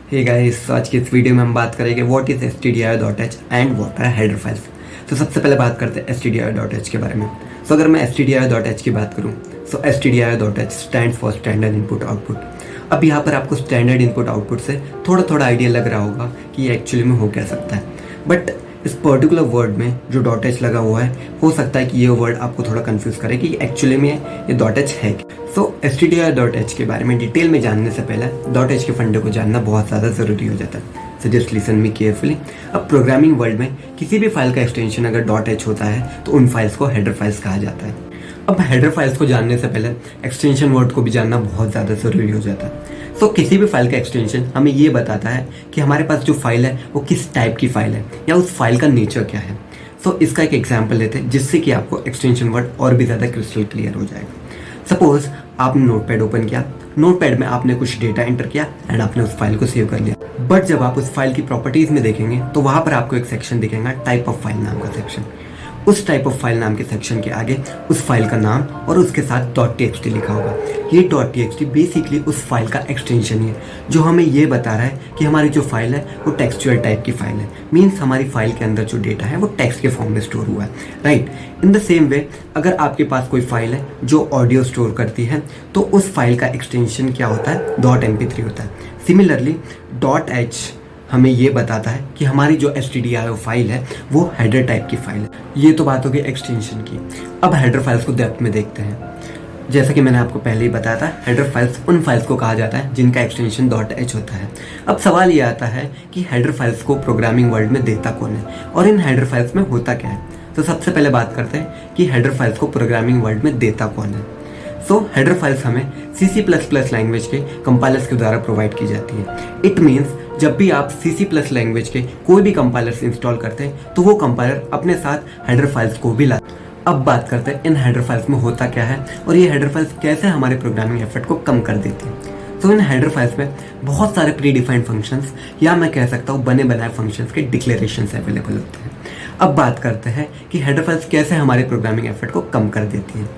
Hey guys, आज की इस वीडियो में हम बात करेंगे what is stdio.h and what are header files. तो सबसे पहले बात करते हैं stdio.h के बारे में। तो अगर मैं stdio.h की बात करूं तो stdio.h stand for standard input output. अब यहाँ पर आपको स्टैंडर्ड इनपुट आउटपुट से थोड़ा थोड़ा आइडिया लग रहा होगा कि ये एक्चुअली में हो क्या सकता है, बट इस पर्टिकुलर वर्ड में जो .h लगा हुआ है, हो सकता है कि ये वर्ड आपको थोड़ा कंफ्यूज करे कि एक्चुअली में ये .h है। सो stdio.h के बारे में डिटेल में जानने से पहले .h के फंडे को जानना बहुत ज़्यादा ज़रूरी हो जाता है। So just listen me carefully. अब प्रोग्रामिंग वर्ल्ड में किसी भी फाइल का एक्सटेंशन अगर .h होता है तो उन फाइल्स को हेडर फाइल्स कहा जाता है। अब हेडर फाइल्स को जानने से पहले एक्सटेंशन वर्ड को भी जानना बहुत ज़्यादा ज़रूरी हो जाता है। तो किसी भी फाइल का एक्सटेंशन हमें ये बताता है कि हमारे पास जो फाइल है वो किस टाइप की फाइल है या उस फाइल का नेचर क्या है। सो इसका एक एग्जांपल लेते हैं जिससे कि आपको एक्सटेंशन वर्ड और भी ज़्यादा क्रिस्टल क्लियर हो जाएगा। सपोज आपने नोटपैड ओपन किया, नोटपैड में आपने कुछ डेटा एंटर किया एंड आपने उस फाइल को सेव कर लिया। बट जब आप उस फाइल की प्रॉपर्टीज में देखेंगे तो वहाँ पर आपको एक सेक्शन दिखेगा, टाइप ऑफ फाइल नाम का सेक्शन। उस टाइप ऑफ फाइल नाम के सेक्शन के आगे उस फाइल का नाम और उसके साथ .txt लिखा होगा। ये .txt बेसिकली उस फाइल का एक्सटेंशन है जो हमें ये बता रहा है कि हमारी जो फाइल है वो टेक्सचुअल टाइप की फाइल है। मीन्स हमारी फाइल के अंदर जो डेटा है वो टेक्स्ट के फॉर्म में स्टोर हुआ है, right. In the same way अगर आपके पास कोई फाइल है जो ऑडियो स्टोर करती है तो उस फाइल का एक्सटेंशन क्या होता है, .mp3 होता है। सिमिलरली .h हमें ये बताता है कि हमारी जो stdio फाइल है वो हेडर टाइप की फाइल है। ये तो बात हो गई एक्सटेंशन की। अब हेडर फाइल्स को डेप्थ में देखते हैं। जैसा कि मैंने आपको पहले ही बताया था, हेडर फाइल्स उन फाइल्स को कहा जाता है जिनका एक्सटेंशन .h होता है। अब सवाल ये आता है कि हेडर फाइल्स को प्रोग्रामिंग वर्ल्ड में देता कौन है और इन हेडर फाइल्स में होता क्या है। तो सबसे पहले बात करते हैं कि हेडर फाइल्स को प्रोग्रामिंग वर्ल्ड में देता कौन है। सो हेडर फाइल्स हमें C++ लैंग्वेज के कंपाइलर्स के द्वारा प्रोवाइड की जाती है। इट मीन्स जब भी आप C++ लैंग्वेज के कोई भी कंपाइलर्स इंस्टॉल करते हैं तो वो कंपाइलर अपने साथ हेडर फाइल्स को भी लाता है। अब बात करते हैं इन हेडर फाइल्स में होता क्या है और ये हेडर फाइल्स कैसे हमारे प्रोग्रामिंग एफर्ट को कम कर देती है। तो इन हेडर फाइल्स में बहुत सारे प्री डिफाइंड फंक्शंस या मैं कह सकता हूँ बने बनाए फंक्शंस के डिक्लेरेशंस अवेलेबल होते हैं। अब बात करते हैं कि हेडर फाइल्स कैसे हमारे प्रोग्रामिंग एफर्ट को कम कर देती हैं।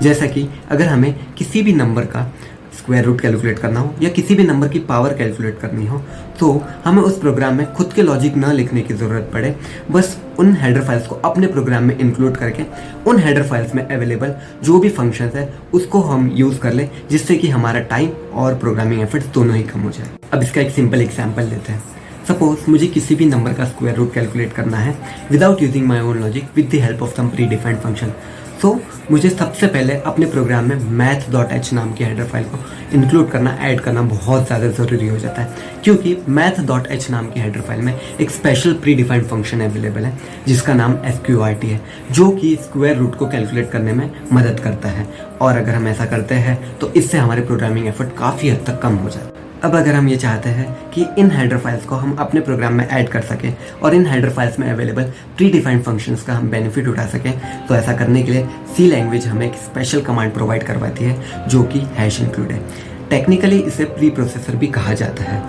जैसा कि अगर हमें किसी भी नंबर का स्क्वायर रूट कैलकुलेट करना हो या किसी भी नंबर की पावर कैलकुलेट करनी हो तो हमें उस प्रोग्राम में खुद के लॉजिक ना लिखने की ज़रूरत पड़े, बस उन हेडर फाइल्स को अपने प्रोग्राम में इंक्लूड करके उन हेडर फाइल्स में अवेलेबल जो भी फंक्शंस है उसको हम यूज़ कर लें, जिससे कि हमारा टाइम और प्रोग्रामिंग एफर्ट्स दोनों ही कम हो जाए। अब इसका एक सिंपल एग्जाम्पल लेते हैं। सपोज मुझे किसी भी नंबर का स्क्वायर रूट कैलकुलेट करना है without using my own logic with the help of some predefined function. So मुझे सबसे पहले अपने प्रोग्राम में math.h नाम की हेडर फाइल को इंक्लूड करना, ऐड करना बहुत ज़्यादा ज़रूरी हो जाता है, क्योंकि math.h नाम की हेडर फाइल में एक special pre defined function available है जिसका नाम sqrt है, जो कि स्क्वायर रूट को कैलकुलेट करने में मदद करता है। और अगर हम ऐसा करते हैं तो इससे हमारे प्रोग्रामिंग एफर्ट काफ़ी हद तक कम हो जाता है। अब अगर हम ये चाहते हैं कि इन हेडर फाइल्स को हम अपने प्रोग्राम में ऐड कर सकें और इन हेडर फाइल्स में अवेलेबल प्री डिफाइंड फंक्शंस का हम बेनिफिट उठा सकें, तो ऐसा करने के लिए सी लैंग्वेज हमें एक स्पेशल कमांड प्रोवाइड करवाती है जो कि #include है। टेक्निकली इसे प्री प्रोसेसर भी कहा जाता है,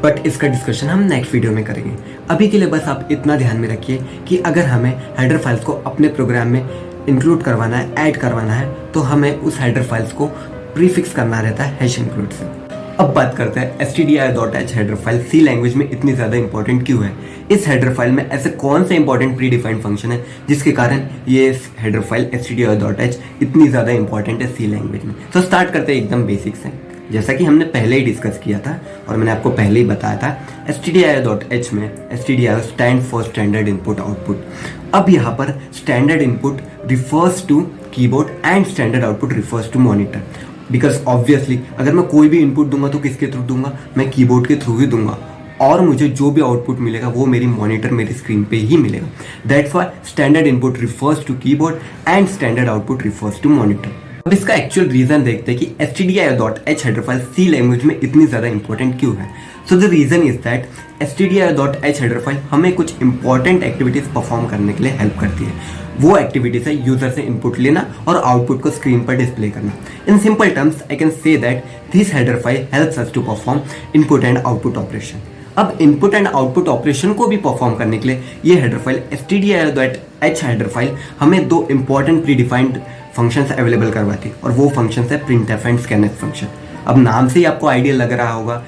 बट इसका डिस्कशन हम नेक्स्ट वीडियो में करेंगे। अभी के लिए बस आप इतना ध्यान में रखिए कि अगर हमें हेडर फाइल्स को अपने प्रोग्राम में इंक्लूड करवाना है, ऐड करवाना है, तो हमें उस हेडर फाइल्स को प्रीफिक्स करना रहता है #include से। अब बात करते हैं stdio.h हेडर फाइल सी लैंग्वेज में इतनी ज़्यादा इंपॉर्टेंट क्यों है। इस हेडर फाइल में ऐसे कौन से इंपॉर्टेंट प्री डिफाइंड फंक्शन है जिसके कारण ये हेडर फाइल stdio.h इतनी ज़्यादा इंपॉर्टेंट है सी लैंग्वेज में। तो स्टार्ट करते हैं एकदम बेसिक से। जैसा कि हमने पहले ही डिस्कस किया था और मैंने आपको पहले ही बताया था, stdio.h में stdio stand for standard input output. अब यहाँ पर standard input refers to keyboard and standard output refers to monitor. Because obviously अगर मैं कोई भी इनपुट दूंगा तो किसके थ्रू दूंगा, मैं कीबोर्ड के थ्रू ही दूंगा और मुझे जो भी आउटपुट मिलेगा वो मेरी मॉनिटर, मेरी स्क्रीन पे ही मिलेगा। That's why standard input refers to keyboard and standard output refers to monitor. अब इसका एक्चुअल रीजन देखते हैं कि stdio.h हेडर फाइल सी लैंग्वेज में इतनी ज़्यादा इंपॉर्टेंट क्यों है। So the reason is that stdio.h header file हमें कुछ इंपॉर्टेंट एक्टिविटीज परफॉर्म करने के लिए हेल्प करती है। वो एक्टिविटीज है यूजर से इनपुट लेना और आउटपुट को स्क्रीन पर डिस्प्ले करना। In simple terms I can say that this header file helps us to perform input and output operation. अब इनपुट एंड आउटपुट ऑपरेशन को भी परफॉर्म करने के लिए ये header file stdio.h header file हमें दो important pre defined functions available करवाती है और वो फंक्शंस है printf एंड scanf फंक्शन। अब नाम से ही आपको आइडिया लग रहा होगा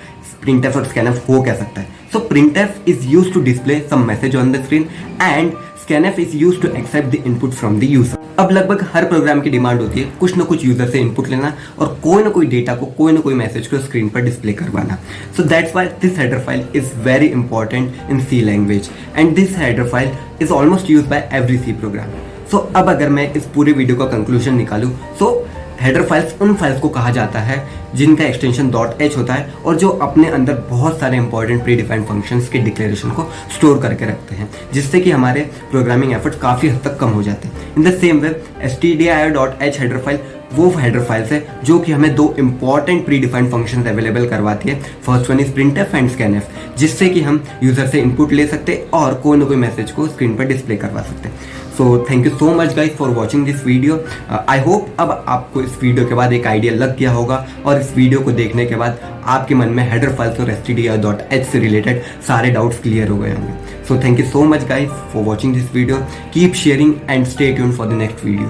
printf और scanf हो क्या सकता है. So printf is used to display some message on the screen and scanf is used to accept the input from the user. अब लगभग हर प्रोग्राम की डिमांड होती है कुछ ना कुछ यूजर से इनपुट लेना और कोई ना कोई डेटा को, कोई ना कोई मैसेज को स्क्रीन पर डिस्प्ले करवाना. So that's why this header file is very important in C language and this header file is almost used by every C program. So अब अगर मैं इस पूरे वीडियो का कंक्लूजन निकालूं, सो हेडर फाइल्स उन फाइल्स को कहा जाता है जिनका एक्सटेंशन .h होता है और जो अपने अंदर बहुत सारे इंपॉर्टेंट प्री डिफाइंड फंक्शंस के डिक्लेरेशन को स्टोर करके रखते हैं, जिससे कि हमारे प्रोग्रामिंग एफर्ट्स काफ़ी हद तक कम हो जाते हैं. In the same way stdio.h header file वो हेडर फाइल्स है जो कि हमें दो important pre defined functions available करवाती है. First one is printf and scanf, जिससे कि हम यूजर से इनपुट ले सकते हैं और कोई ना कोई मैसेज को स्क्रीन पर डिस्प्ले करवा सकते हैं. So thank you so much guys for watching this video. I hope अब आपको इस वीडियो के बाद एक आइडिया लग गया होगा और इस वीडियो को देखने के बाद आपके मन में हेडर फाइल्स और stdio.h से रिलेटेड सारे डाउट्स क्लियर हो गए होंगे. So thank you so much guys for watching this video. Keep sharing and stay tuned for the next video.